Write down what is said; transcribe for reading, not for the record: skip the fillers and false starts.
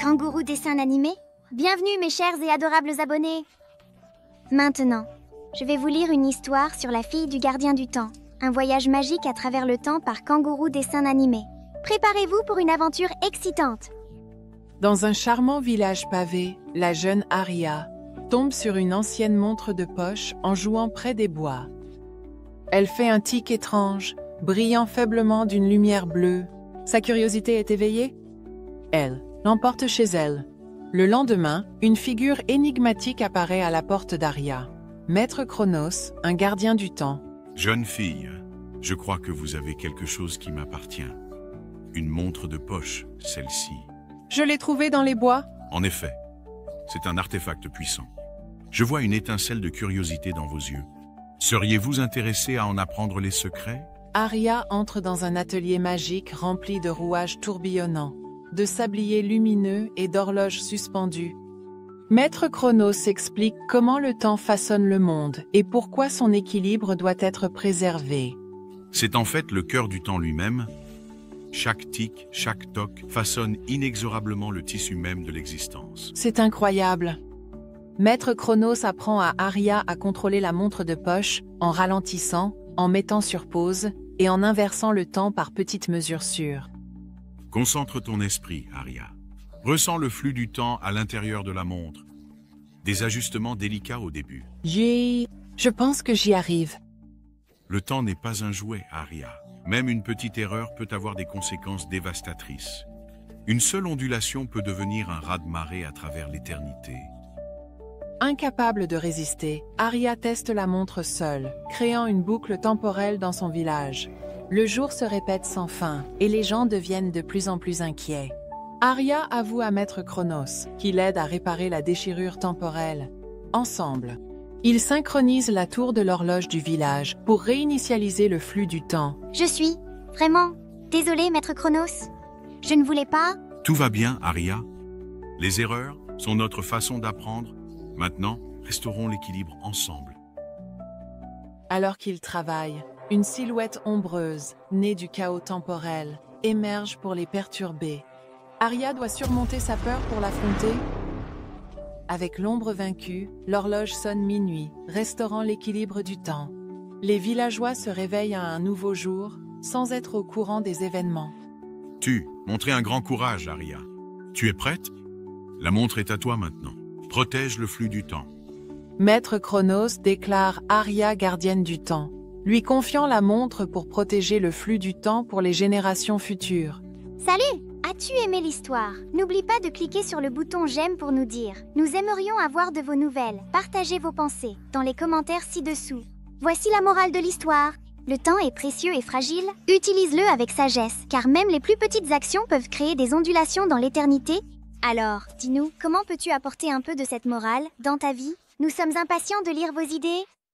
Kangourou dessin animé. Bienvenue mes chers et adorables abonnés. Maintenant, je vais vous lire une histoire sur la fille du gardien du temps. Un voyage magique à travers le temps par Kangourou dessin animé. Préparez-vous pour une aventure excitante. Dans un charmant village pavé, la jeune Aria tombe sur une ancienne montre de poche en jouant près des bois. Elle fait un tic étrange, brillant faiblement d'une lumière bleue. Sa curiosité est éveillée. Elle l'emporte chez elle. Le lendemain, une figure énigmatique apparaît à la porte d'Aria. Maître Chronos, un gardien du temps. Jeune fille, je crois que vous avez quelque chose qui m'appartient. Une montre de poche, celle-ci. Je l'ai trouvée dans les bois. En effet, c'est un artefact puissant. Je vois une étincelle de curiosité dans vos yeux. Seriez-vous intéressé à en apprendre les secrets? Aria entre dans un atelier magique rempli de rouages tourbillonnants, de sabliers lumineux et d'horloges suspendues. Maître Chronos explique comment le temps façonne le monde et pourquoi son équilibre doit être préservé. C'est en fait le cœur du temps lui-même. Chaque tic, chaque toc façonne inexorablement le tissu même de l'existence. C'est incroyable. Maître Chronos apprend à Aria à contrôler la montre de poche en ralentissant, en mettant sur pause et en inversant le temps par petites mesures sûres. Concentre ton esprit, Aria. Ressens le flux du temps à l'intérieur de la montre. Des ajustements délicats au début. Je pense que j'y arrive. Le temps n'est pas un jouet, Aria. Même une petite erreur peut avoir des conséquences dévastatrices. Une seule ondulation peut devenir un raz-de-marée à travers l'éternité. Incapable de résister, Aria teste la montre seule, créant une boucle temporelle dans son village. Le jour se répète sans fin, et les gens deviennent de plus en plus inquiets. Aria avoue à Maître Chronos, qui l'aide à réparer la déchirure temporelle. Ensemble, ils synchronisent la tour de l'horloge du village pour réinitialiser le flux du temps. Je suis vraiment désolée, Maître Chronos. Je ne voulais pas... Tout va bien, Aria. Les erreurs sont notre façon d'apprendre. Maintenant, restaurons l'équilibre ensemble. Alors qu'ils travaillent, une silhouette ombreuse, née du chaos temporel, émerge pour les perturber. Aria doit surmonter sa peur pour l'affronter. Avec l'ombre vaincue, l'horloge sonne minuit, restaurant l'équilibre du temps. Les villageois se réveillent à un nouveau jour, sans être au courant des événements. Montrez un grand courage, Aria. Tu es prête? La montre est à toi maintenant. Protège le flux du temps. Maître Chronos déclare Aria gardienne du temps, lui confiant la montre pour protéger le flux du temps pour les générations futures. Salut! As-tu aimé l'histoire? N'oublie pas de cliquer sur le bouton j'aime pour nous dire. Nous aimerions avoir de vos nouvelles. Partagez vos pensées dans les commentaires ci-dessous. Voici la morale de l'histoire. Le temps est précieux et fragile. Utilise-le avec sagesse, car même les plus petites actions peuvent créer des ondulations dans l'éternité. Alors, dis-nous, comment peux-tu apporter un peu de cette morale dans ta vie? Nous sommes impatients de lire vos idées.